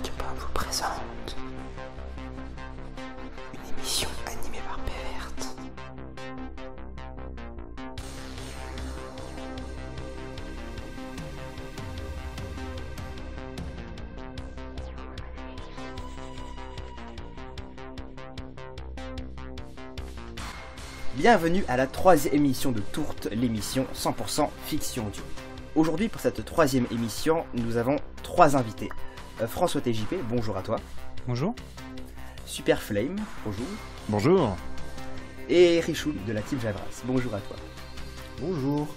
Arcpop vous présente une émission animée par Péverte. Bienvenue à la troisième émission de Tourte, l'émission 100% fiction audio. Aujourd'hui, pour cette troisième émission, nous avons trois invités. François TJP, bonjour à toi. Bonjour. Super Flame, bonjour. Bonjour. Et Richoul de la team Javras, bonjour à toi. Bonjour.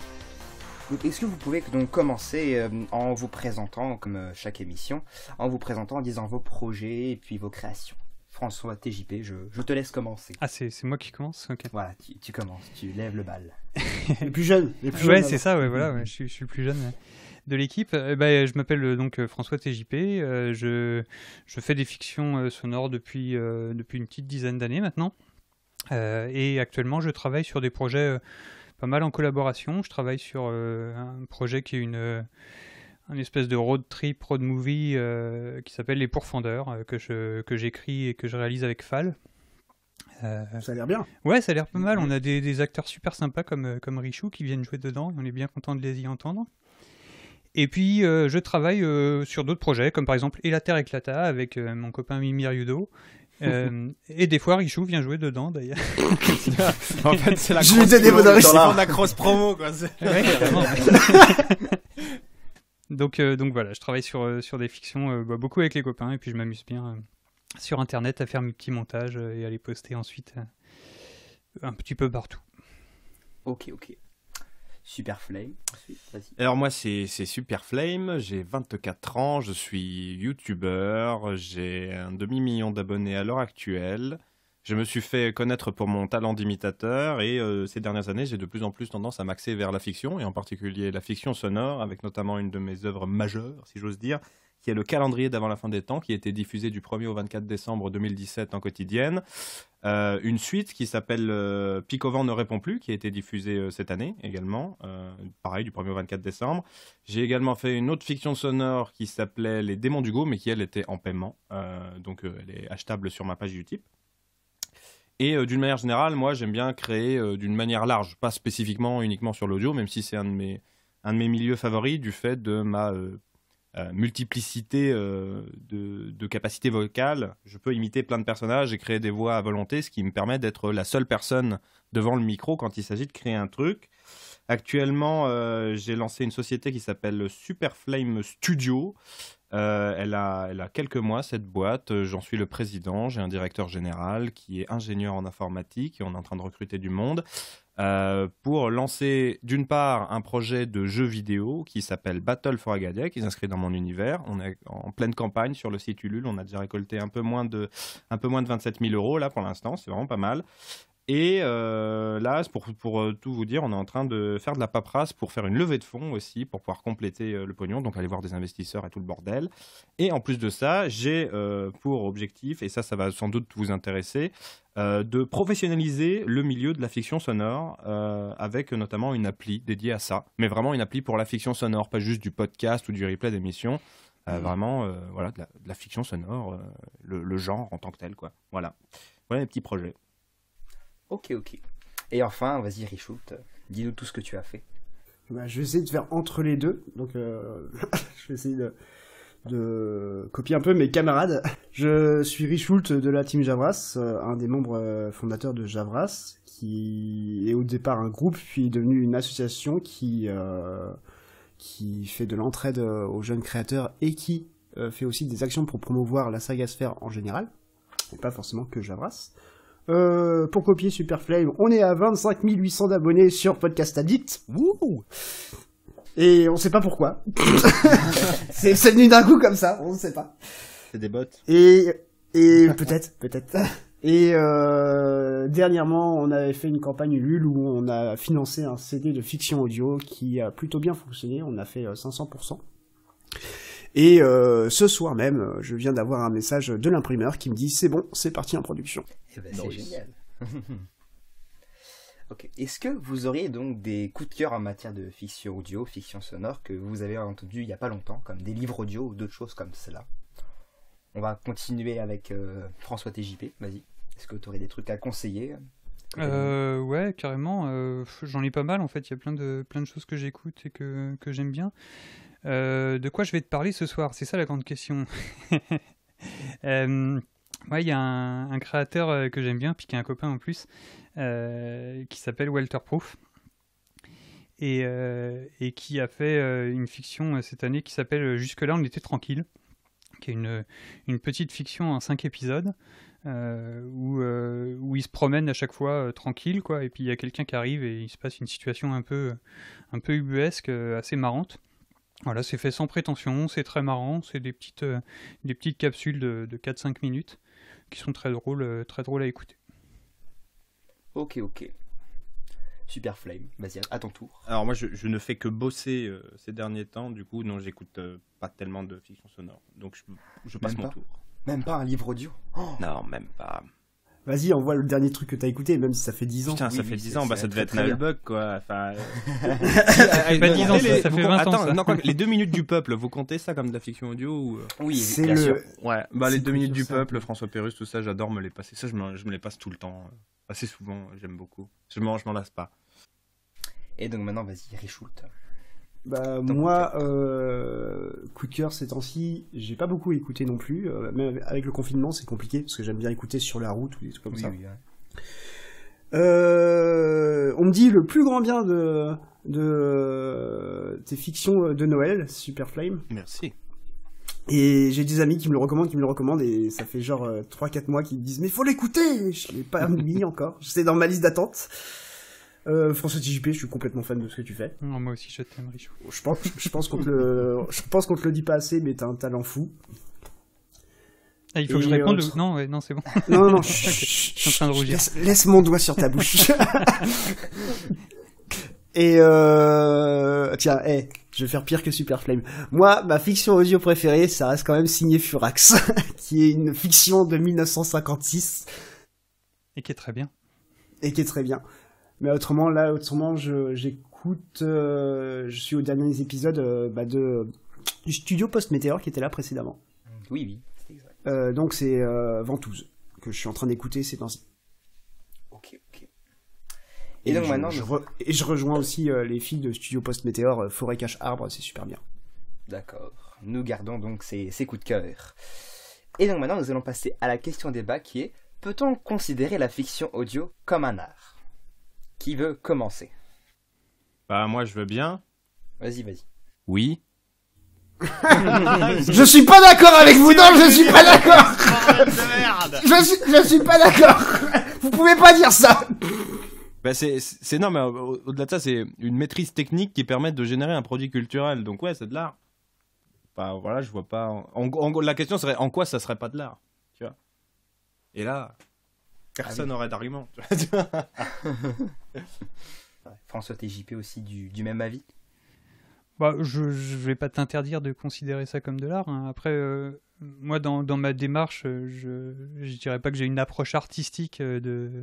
Donc, est-ce que vous pouvez donc commencer en vous présentant, comme chaque émission, en vous présentant, en disant vos projets et puis vos créations. François TJP, je te laisse commencer. Ah, c'est moi qui commence. Ok. Voilà, tu commences, tu lèves le bal. Les plus jeunes. Ouais, c'est ça, ouais, voilà, ouais, je suis le plus jeune de l'équipe. Je m'appelle donc François TJP. Je fais des fictions sonores depuis une petite dizaine d'années maintenant. Et actuellement, je travaille sur des projets pas mal en collaboration. Je travaille sur un projet qui est un espèce de road trip, road movie qui s'appelle Les Pourfendeurs, que j'écris et que je réalise avec Fall. Ça a l'air bien. Ouais, ça a l'air pas mal. On a des acteurs super sympas comme Richou qui viennent jouer dedans. On est bien content de les y entendre. Et puis, je travaille sur d'autres projets, comme par exemple Et la Terre éclata avec mon copain Mimir Yudo. Et des fois, Richou vient jouer dedans, d'ailleurs. En fait, c'est la Je lui ai donné la cross promo, quoi. Ouais, carrément. Donc voilà, je travaille sur des fictions beaucoup avec les copains, et puis je m'amuse bien sur Internet à faire mes petits montages et à les poster ensuite un petit peu partout. Ok. Super Flame, ensuite, vas-y. Alors moi, c'est Super Flame, j'ai 24 ans, je suis youtubeur, j'ai un demi-million d'abonnés à l'heure actuelle. Je me suis fait connaître pour mon talent d'imitateur et ces dernières années, j'ai de plus en plus tendance à m'axer vers la fiction, et en particulier la fiction sonore, avec notamment une de mes œuvres majeures, si j'ose dire, qui est le calendrier d'avant la fin des temps, qui a été diffusé du 1er au 24 décembre 2017 en quotidienne. Une suite qui s'appelle Pic au vent ne répond plus, qui a été diffusée cette année également, pareil, du 1er au 24 décembre. J'ai également fait une autre fiction sonore qui s'appelait Les Démons du Go, mais qui elle était en paiement, donc elle est achetable sur ma page YouTube. Et d'une manière générale, moi j'aime bien créer d'une manière large, pas spécifiquement uniquement sur l'audio, même si c'est un de mes milieux favoris du fait de ma multiplicité de capacités vocales. Je peux imiter plein de personnages et créer des voix à volonté, ce qui me permet d'être la seule personne devant le micro quand il s'agit de créer un truc. Actuellement, j'ai lancé une société qui s'appelle Super Flame Studio. Elle a quelques mois, cette boîte. J'en suis le président. J'ai un directeur général qui est ingénieur en informatique et on est en train de recruter du monde pour lancer d'une part un projet de jeu vidéo qui s'appelle Battle for Agadia, qui s'inscrit dans mon univers. On est en pleine campagne sur le site Ulule. On a déjà récolté un peu moins de 27 000 € là pour l'instant. C'est vraiment pas mal. Et là, pour tout vous dire, on est en train de faire de la paperasse pour faire une levée de fonds aussi, pour pouvoir compléter le pognon, donc aller voir des investisseurs et tout le bordel. Et en plus de ça, j'ai pour objectif, et ça va sans doute vous intéresser, de professionnaliser le milieu de la fiction sonore avec notamment une appli dédiée à ça, mais vraiment une appli pour la fiction sonore, pas juste du podcast ou du replay d'émission. Vraiment, voilà, de la fiction sonore, le genre en tant que tel, quoi. Voilà les petits projets. Ok. Et enfin, vas-y Richoult, dis-nous tout ce que tu as fait. Bah, je vais essayer de faire entre les deux. Donc, je vais essayer de copier un peu mes camarades. Je suis Richoult de la team Javras, un des membres fondateurs de Javras, qui est au départ un groupe, puis est devenu une association qui fait de l'entraide aux jeunes créateurs et qui fait aussi des actions pour promouvoir la saga sphère en général, et pas forcément que Javras. Pour copier Super Flame, on est à 25 800 d'abonnés sur Podcast Addict. Wouh! Et on sait pas pourquoi. c'est venu d'un coup comme ça, on sait pas. C'est des bots. Et peut-être. Et dernièrement, on avait fait une campagne Ulule où on a financé un CD de fiction audio qui a plutôt bien fonctionné. On a fait 500%. Et ce soir même, je viens d'avoir un message de l'imprimeur qui me dit c'est bon, c'est parti en production. Eh ben, c'est génial. Ok. Est-ce que vous auriez donc des coups de cœur en matière de fiction audio, fiction sonore, que vous avez entendu il n'y a pas longtemps, comme des livres audio ou d'autres choses comme cela? on va continuer avec François TJP. Vas-y. Est-ce que tu aurais des trucs à conseiller? Ouais, carrément. J'en ai pas mal en fait. Il y a plein de choses que j'écoute et que j'aime bien. De quoi je vais te parler ce soir? C'est ça la grande question. Ouais, il y a un créateur que j'aime bien, puis qui est un copain en plus, qui s'appelle Walter Proof. Et qui a fait une fiction cette année qui s'appelle Jusque-là, on était tranquille, qui est une petite fiction en 5 épisodes. Où il se promène à chaque fois tranquille, quoi, et puis il y a quelqu'un qui arrive et il se passe une situation un peu ubuesque, assez marrante. Voilà, c'est fait sans prétention, c'est très marrant, c'est des petites capsules de 4-5 minutes qui sont très drôles à écouter. Ok. Super Flame, vas-y, à ton tour. Alors moi, je ne fais que bosser ces derniers temps, du coup, non, j'écoute pas tellement de fiction sonore. Donc je passe Même mon pas tour. Même pas un livre audio? Non, même pas. Vas-y, envoie le dernier truc que t'as écouté, même si ça fait 10 ans. Putain, ça Oui, fait oui, 10 c'est- ans, bah c'est ça devait très, être très Nullbug, quoi. Enfin, fait pas 10 ans, ça fait 20 ans, Attends, ça. non, les 2 minutes du peuple, vous comptez ça comme de la fiction audio ou... Oui, C'est bien sûr. Ouais, bah les C'est 2 minutes cool du sur ça. peuple, François Pérusse, tout ça, j'adore me les passer. Ça, je me les passe tout le temps. Assez souvent, j'aime beaucoup. Je m'en lasse pas. Et donc maintenant, vas-y, Richoult. Bah, Ton moi, coup de cœur ces temps-ci, j'ai pas beaucoup écouté non plus. Même avec le confinement, c'est compliqué parce que j'aime bien écouter sur la route ou des trucs comme ça. Ouais. On me dit le plus grand bien de tes fictions de Noël, Super Flame. Merci. Et j'ai des amis qui me le recommandent, et ça fait genre 3-4 mois qu'ils me disent mais faut l'écouter. Je l'ai pas mis encore. C'est dans ma liste d'attente. François TJP, je suis complètement fan de ce que tu fais. Non, moi aussi, je t'aime, Richou. Je pense qu'on te le dit pas assez, mais t'as un talent fou. Ah, il faut que je Et, réponde non, c'est bon. Non, Je suis en train de rougir. laisse mon doigt sur ta bouche. Et tiens, je vais faire pire que Super Flame. Moi, ma fiction audio préférée, ça reste quand même signé Furax, qui est une fiction de 1956 Et qui est très bien. et qui est très bien. Mais autrement, j'écoute, je suis aux derniers épisodes du studio Post Météor qui était là précédemment. Oui, c'est exact. Donc c'est Ventouse que je suis en train d'écouter ces temps-ci. Ok. Et donc maintenant, je rejoins aussi les filles de Studio Post Météor, Forêt Cache Arbre, c'est super bien. d'accord. Nous gardons donc ces coups de cœur. Et donc maintenant, nous allons passer à la question débat qui est: peut-on considérer la fiction audio comme un art? Qui veut commencer? Bah moi, je veux bien. Vas-y. Oui. Je suis pas d'accord avec vous, non, je suis pas d'accord. Je suis pas d'accord. Vous pouvez pas dire ça. Bah c'est non, mais au-delà de ça, c'est une maîtrise technique qui permet de générer un produit culturel. Donc ouais, c'est de l'art. Bah voilà, je vois pas. La question serait en quoi ça serait pas de l'art, tu vois. Et là, personne n'aurait d'argument. Tu vois. François TJP aussi du même avis? Bah, je vais pas t'interdire de considérer ça comme de l'art, hein. Après, moi, dans ma démarche, je dirais pas que j'ai une approche artistique de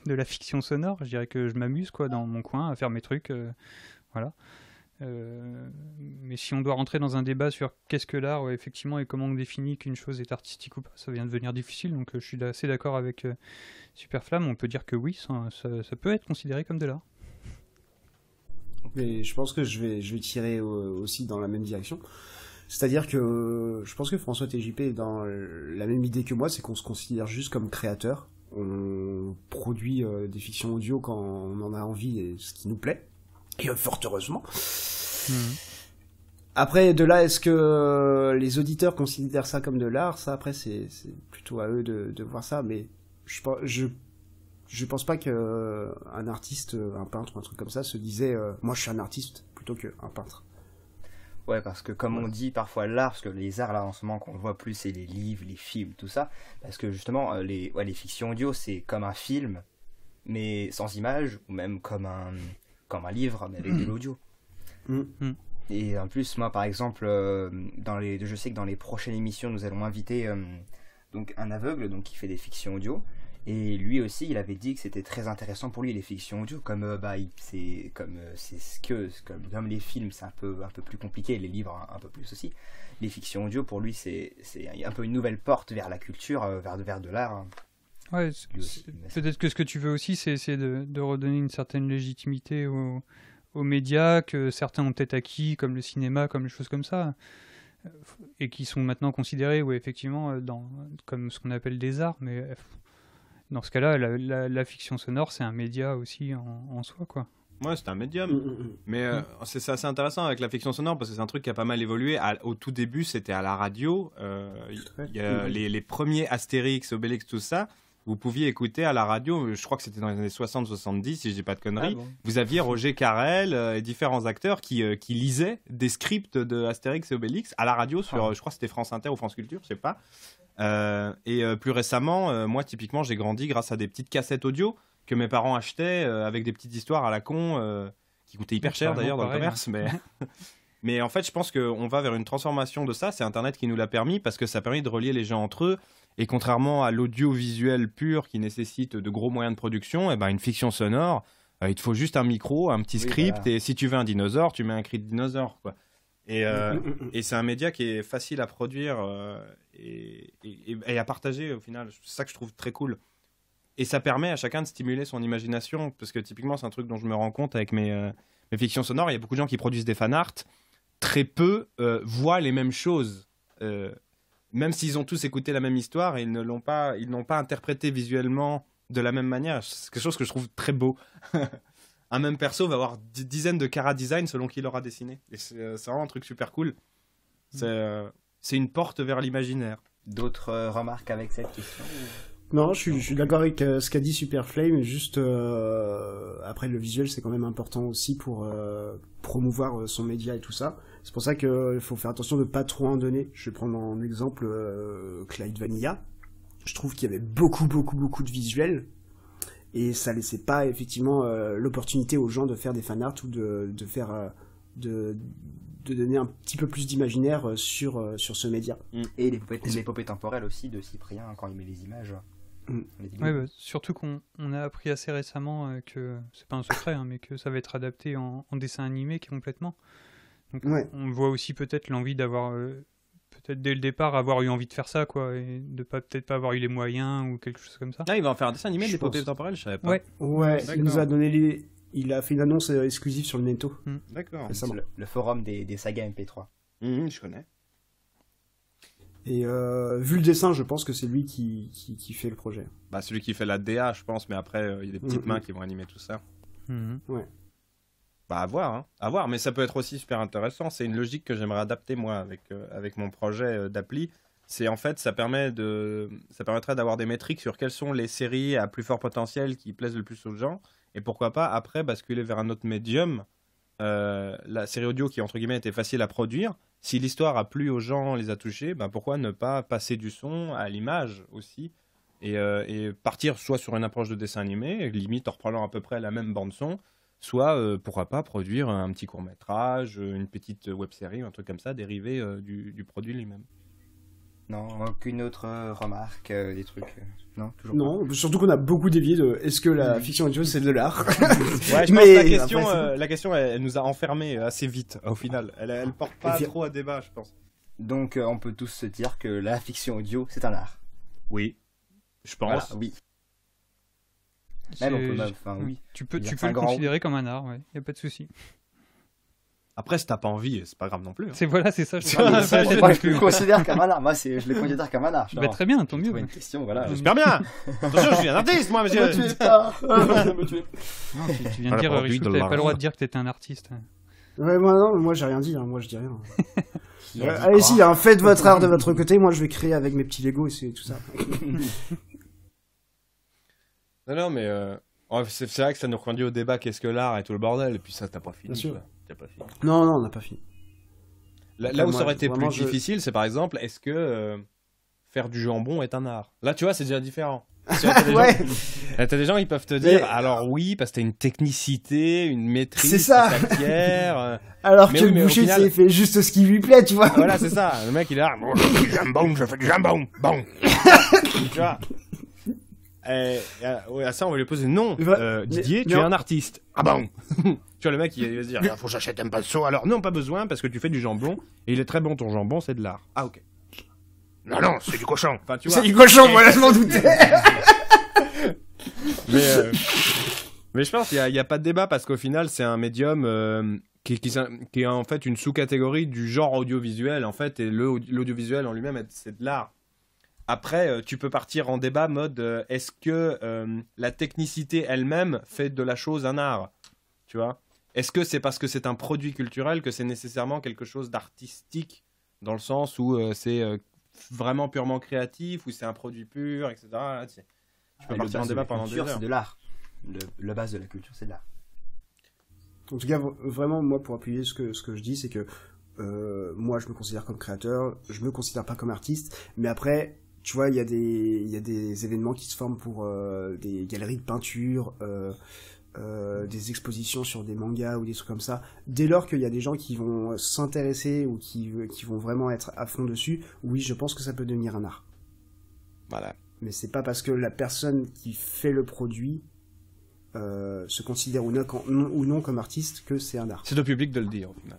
la fiction sonore. Je dirais que je m'amuse, quoi, dans mon coin à faire mes trucs. Voilà. Mais si on doit rentrer dans un débat sur qu'est-ce que l'art, ouais, effectivement, et comment on définit qu'une chose est artistique ou pas, ça vient de devenir difficile. Donc je suis assez d'accord avec Superflamme. On peut dire que oui, ça peut être considéré comme de l'art. Mais je pense que je vais tirer aussi dans la même direction. C'est-à-dire que je pense que François TJP est dans la même idée que moi, c'est qu'on se considère juste comme créateur. On produit des fictions audio quand on en a envie et ce qui nous plaît. Et fort heureusement. Après, de là, est-ce que les auditeurs considèrent ça comme de l'art? Ça, après, c'est plutôt à eux de voir ça. Mais je pense pas qu'un artiste, un peintre ou un truc comme ça se disait moi je suis un artiste plutôt qu'un peintre. Ouais, parce que comme on dit parfois l'art, parce que les arts là en ce moment qu'on voit plus, c'est les livres, les films, tout ça, parce que justement les fictions audio c'est comme un film mais sans image, ou même comme un livre mais avec de l'audio. Et en plus moi par exemple je sais que dans les prochaines émissions nous allons inviter donc un aveugle donc qui fait des fictions audio. Et lui aussi, il avait dit que c'était très intéressant pour lui les fictions audio, comme comme les films, c'est un peu plus compliqué, les livres un peu plus aussi. Les fictions audio, pour lui, c'est un peu une nouvelle porte vers la culture, vers de l'art. Ouais, Lui aussi, peut-être que ce que tu veux aussi, c'est de redonner une certaine légitimité aux médias que certains ont peut-être acquis, comme le cinéma, comme les choses comme ça, et qui sont maintenant considérés, ouais, effectivement, comme ce qu'on appelle des arts, mais dans ce cas-là, la fiction sonore, c'est un média aussi en soi, quoi. Ouais, c'est un médium. Mais c'est assez intéressant avec la fiction sonore parce que c'est un truc qui a pas mal évolué. Au tout début, c'était à la radio. Il y a les premiers Astérix, Obélix, tout ça. Vous pouviez écouter à la radio, je crois que c'était dans les années 60-70, si je dis pas de conneries. Ah bon. Vous aviez Roger Carrel et différents acteurs qui lisaient des scripts de Astérix et Obélix à la radio sur, je crois que c'était France Inter ou France Culture, je sais pas. Plus récemment, moi typiquement, j'ai grandi grâce à des petites cassettes audio que mes parents achetaient avec des petites histoires à la con qui coûtaient hyper cher d'ailleurs dans le commerce. Mais en fait, je pense qu'on va vers une transformation de ça. C'est Internet qui nous l'a permis parce que ça permet de relier les gens entre eux. Et contrairement à l'audiovisuel pur qui nécessite de gros moyens de production, une fiction sonore, il te faut juste un micro, un petit script, voilà. Et si tu veux un dinosaure, tu mets un cri de dinosaure, quoi. Et c'est un média qui est facile à produire et à partager au final. C'est ça que je trouve très cool. Et ça permet à chacun de stimuler son imagination, parce que typiquement, c'est un truc dont je me rends compte avec mes fictions sonores. Il y a beaucoup de gens qui produisent des fanarts. Très peu voient les mêmes choses. Même s'ils ont tous écouté la même histoire, ils n'ont pas interprété visuellement de la même manière. C'est quelque chose que je trouve très beau. Un même perso va avoir dizaines de chara-design selon qui l'aura dessiné. Et c'est vraiment un truc super cool. C'est une porte vers l'imaginaire. D'autres remarques avec cette question? Non, je suis d'accord avec ce qu'a dit Superflame. Juste après, le visuel, c'est quand même important aussi pour promouvoir son média et tout ça. C'est pour ça qu'il faut faire attention de pas trop en donner. Je vais prendre en exemple Clyde Vanilla. Je trouve qu'il y avait beaucoup de visuels et ça laissait pas effectivement l'opportunité aux gens de faire des fanarts ou de donner un petit peu plus d'imaginaire sur ce média. Et l'épopée temporelle aussi de Cyprien quand il met les images. Ouais, surtout qu'on a appris assez récemment que, c'est pas un secret, hein, mais que ça va être adapté en dessin animé complètement. Donc on voit aussi peut-être l'envie d'avoir, peut-être dès le départ, avoir eu envie de faire ça, quoi, et de peut-être pas avoir eu les moyens ou quelque chose comme ça. Ah, il va en faire un dessin animé de l'épopée temporelle, je savais pas. Ouais, il nous a donné il a fait une annonce exclusive sur le Netto. D'accord. C'est le forum des sagas MP3. Je connais. Et vu le dessin, je pense que c'est lui qui fait le projet. Bah, celui qui fait la DA, je pense, mais après, il y a des petites mains qui vont animer tout ça. Ouais. Bah, à voir, hein. À voir, mais ça peut être aussi super intéressant. C'est une logique que j'aimerais adapter, moi, avec mon projet d'appli. C'est en fait, ça permettrait d'avoir des métriques sur quelles sont les séries à plus fort potentiel qui plaisent le plus aux gens. Et pourquoi pas, après, basculer vers un autre médium. La série audio qui, entre guillemets, était facile à produire. Si l'histoire a plu aux gens, les a touchés, ben pourquoi ne pas passer du son à l'image aussi et partir soit sur une approche de dessin animé, limite en reprenant à peu près la même bande-son, soit, pourquoi pas, produire un petit court-métrage, une petite web-série, un truc comme ça, dérivé du produit lui-même. Non, aucune autre remarque, des trucs... Non, toujours non, pas. Surtout qu'on a beaucoup dévié de est-ce que la fiction audio c'est de l'art. Ouais, je pense que la question elle nous a enfermés assez vite au final. Elle porte pas trop à débat, je pense. Donc on peut tous se dire que la fiction audio c'est un art. Oui, je pense. Voilà, oui. Même on peut oui. Tu peux le considérer comme un art, ouais. Y a pas de souci. Après, si t'as pas envie, c'est pas grave non plus. Hein. C'est ça. Moi, je le considère comme un art. Moi, je le considère comme un art. Bah, très bien, tant mieux. Une question, voilà. J'espère bien. Attention, je suis un artiste, moi, monsieur. Tu es pas. Non, tu viens de dire, Richoult, t'avais pas le droit de dire que t'étais un artiste. Ouais, moi j'ai rien dit. Hein. Moi, je dis rien. Allez-y, faites votre art de votre côté. Moi, je vais créer avec mes petits Lego et c'est tout ça. Non, mais c'est vrai que ça nous conduit au débat qu'est-ce que l'art et tout le bordel. Et puis ça, t'as pas fini. Bien sûr. Quoi. T'as pas fini. Non, on n'a pas fini. Là où ça aurait été plus difficile, c'est par exemple, est-ce que faire du jambon est un art? Là, tu vois, c'est déjà différent. T'as des gens, ils peuvent te dire, alors oui, parce que t'as une technicité, une maîtrise, c'est ça. De ta pierre. Alors que le boucher, il fait juste ce qui lui plaît, tu vois. Voilà, c'est ça. Le mec, il est là, je fais du jambon, bon. Tu vois. Ouais, à ça, on va lui poser non. Didier, tu es un artiste. Ah bon. Tu vois, le mec, il va se dire, faut que j'achète un pinceau. Alors, non, pas besoin, parce que tu fais du jambon, et il est très bon ton jambon, c'est de l'art. Ah, ok. Non, c'est du cochon. Enfin, tu vois. C'est du cochon, voilà, je m'en doutais. Mais je pense qu'il n'y a pas de débat, parce qu'au final, c'est un médium qui est en fait une sous-catégorie du genre audiovisuel, en fait, et l'audiovisuel en lui-même, c'est de l'art. Après, tu peux partir en débat mode est-ce que la technicité elle-même fait de la chose un art, tu vois? Est-ce que c'est parce que c'est un produit culturel que c'est nécessairement quelque chose d'artistique, dans le sens où c'est vraiment purement créatif, ou c'est un produit pur, etc. Là, tu peux partir en débat pendant des heures. C'est de l'art. La base de la culture, c'est de l'art. En tout cas, vraiment, moi, pour appuyer ce que je dis, c'est que moi, je me considère comme créateur, je me considère pas comme artiste, mais après, tu vois, il y a des événements qui se forment pour des galeries de peinture, des expositions sur des mangas ou des trucs comme ça. Dès lors qu'il y a des gens qui vont s'intéresser ou qui vont vraiment être à fond dessus, oui, je pense que ça peut devenir un art. Voilà. Mais c'est pas parce que la personne qui fait le produit se considère ou non comme artiste que c'est un art. C'est au public de le dire, au final.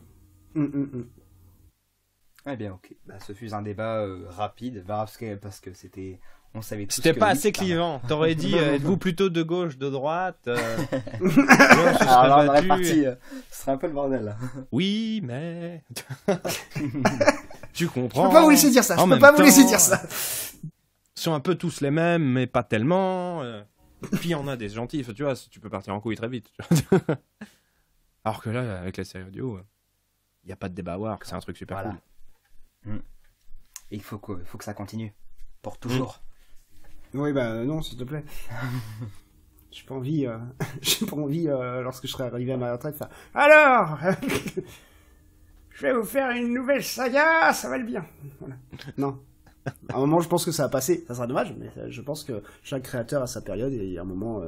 Eh bien, ok. Ce fut un débat rapide, parce que c'était... On savait tous C'était que pas oui, assez clivant. T'aurais dit, êtes-vous plutôt de gauche, de droite Alors là, on aurait parti... ce serait un peu le bordel, là. Oui, mais... Tu comprends. Je peux pas vous laisser dire ça, Ils sont un peu tous les mêmes, mais pas tellement. Puis il y en a des gentils, tu vois, tu peux partir en couille très vite. Alors que là, avec la série audio, il n'y a pas de débat à avoir, c'est un truc super cool. Et il faut que ça continue. Pour toujours. Oui, bah non, s'il te plaît. J'ai pas envie, lorsque je serai arrivé à ma retraite, faire « Alors je vais vous faire une nouvelle saga, ça va le bien. » Voilà. Non. À un moment, je pense que ça va passer. Ça sera dommage, mais je pense que chaque créateur a sa période et il y a un moment,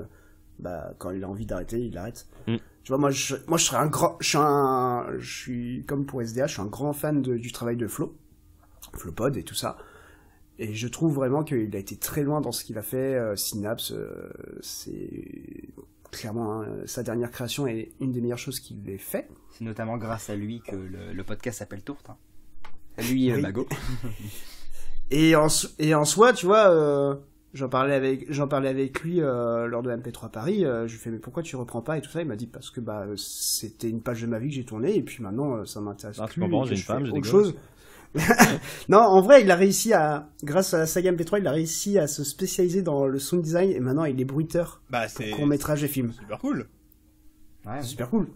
quand il a envie d'arrêter, il arrête. Tu vois, moi, je serais un grand... Je suis, comme pour SDH, je suis un grand fan du travail de Flo. Flopod et tout ça. Et je trouve vraiment qu'il a été très loin dans ce qu'il a fait. Synapse, c'est clairement sa dernière création est une des meilleures choses qu'il ait fait. C'est notamment grâce à lui que le podcast s'appelle Tourte. Hein. Lui, oui. Mago. Et en soi, tu vois, j'en parlais avec lui lors de MP3 Paris. Je lui fais mais pourquoi tu reprends pas et tout ça. Il m'a dit parce que c'était une page de ma vie que j'ai tournée et puis maintenant ça m'intéresse plus. Tu comprends, j'ai une femme, j'ai des choses. Non, en vrai, il a réussi grâce à la saga MP3, il a réussi à se spécialiser dans le sound design et maintenant il est bruiteur pour court-métrage et film. Super cool. Ouais, c'est super cool.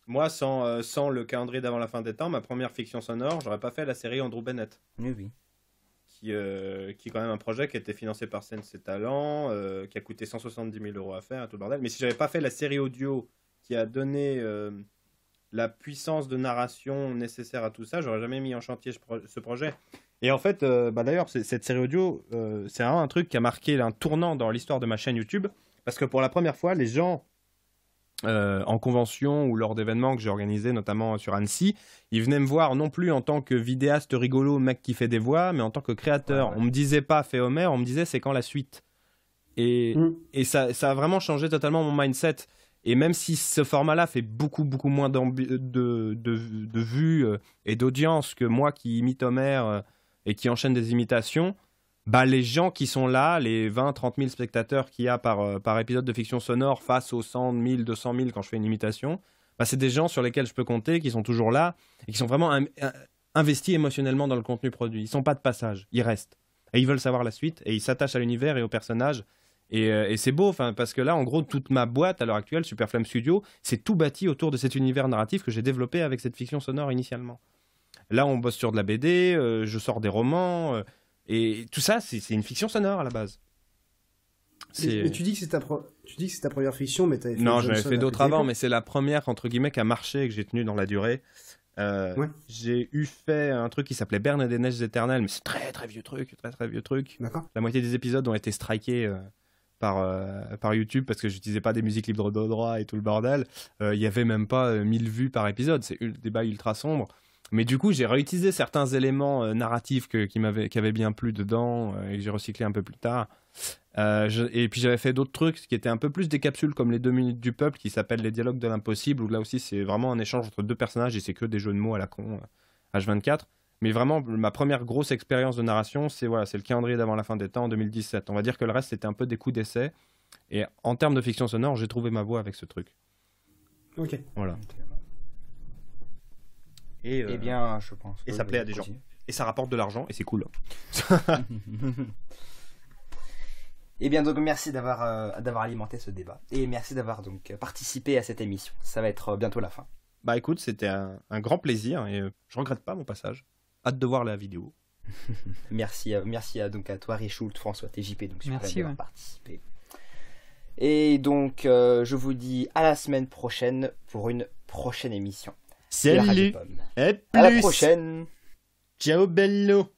Moi, sans le calendrier d'avant la fin des temps, ma première fiction sonore, j'aurais pas fait la série Andrew Bennett. Oui. Qui est quand même un projet qui a été financé par Sensei Talent, qui a coûté 170 000 € à faire, tout le bordel. Mais si j'avais pas fait la série audio qui a donné la puissance de narration nécessaire à tout ça, j'aurais jamais mis en chantier ce projet. Et en fait, d'ailleurs, cette série audio, c'est vraiment un truc qui a marqué un tournant dans l'histoire de ma chaîne YouTube, parce que pour la première fois, les gens en convention ou lors d'événements que j'ai organisés, notamment sur Annecy, ils venaient me voir non plus en tant que vidéaste rigolo, mec qui fait des voix, mais en tant que créateur. On me disait pas fait Homer, on me disait c'est quand la suite. Et ça a vraiment changé totalement mon mindset. Et même si ce format-là fait beaucoup moins de vues et d'audience que moi qui imite Homer et qui enchaîne des imitations, les gens qui sont là, les 20-30 000 spectateurs qu'il y a par épisode de fiction sonore face aux 100 000, 200 000 quand je fais une imitation, c'est des gens sur lesquels je peux compter, qui sont toujours là et qui sont vraiment investis émotionnellement dans le contenu produit. Ils sont pas de passage, ils restent. Et ils veulent savoir la suite et ils s'attachent à l'univers et aux personnages. Et c'est beau, parce que là, en gros, toute ma boîte à l'heure actuelle, Superflame Studio, c'est tout bâti autour de cet univers narratif que j'ai développé avec cette fiction sonore initialement. Là, on bosse sur de la BD, je sors des romans, et tout ça, c'est une fiction sonore à la base. Mais tu dis que c'est ta première fiction, mais t'avais fait... Non, j'en avais fait d'autres avant, mais c'est la première, entre guillemets, qui a marché et que j'ai tenu dans la durée. J'ai fait un truc qui s'appelait Berne des Neiges Éternelles, mais c'est très vieux truc, très vieux truc. D'accord. La moitié des épisodes ont été strikés par YouTube parce que j'utilisais pas des musiques libres de droit et tout le bordel. Il y avait même pas 1000 vues par épisode, c'est des débat ultra sombre. Mais du coup, j'ai réutilisé certains éléments narratifs qui avaient bien plu dedans et que j'ai recyclé un peu plus tard. Et puis j'avais fait d'autres trucs qui étaient un peu plus des capsules comme les 2 minutes du peuple qui s'appellent les dialogues de l'impossible, où là aussi c'est vraiment un échange entre 2 personnages et c'est que des jeux de mots à la con H24. Mais vraiment, ma première grosse expérience de narration, c'est le calendrier d'avant la fin des temps en 2017. On va dire que le reste c'était un peu des coups d'essai. Et en termes de fiction sonore, j'ai trouvé ma voie avec ce truc. Ok. Voilà. Eh bien, je pense. Et ça plaît à des gens. Et ça rapporte de l'argent et c'est cool. Eh bien, donc merci d'avoir alimenté ce débat. Et merci d'avoir donc participé à cette émission. Ça va être bientôt la fin. Bah écoute, c'était un grand plaisir et je regrette pas mon passage. Hâte de voir la vidéo. Merci donc à toi, Richoult, François, TJP, donc Merci, d'avoir participé. Et donc, je vous dis à la semaine prochaine pour une prochaine émission. Salut. À la prochaine. Ciao bello.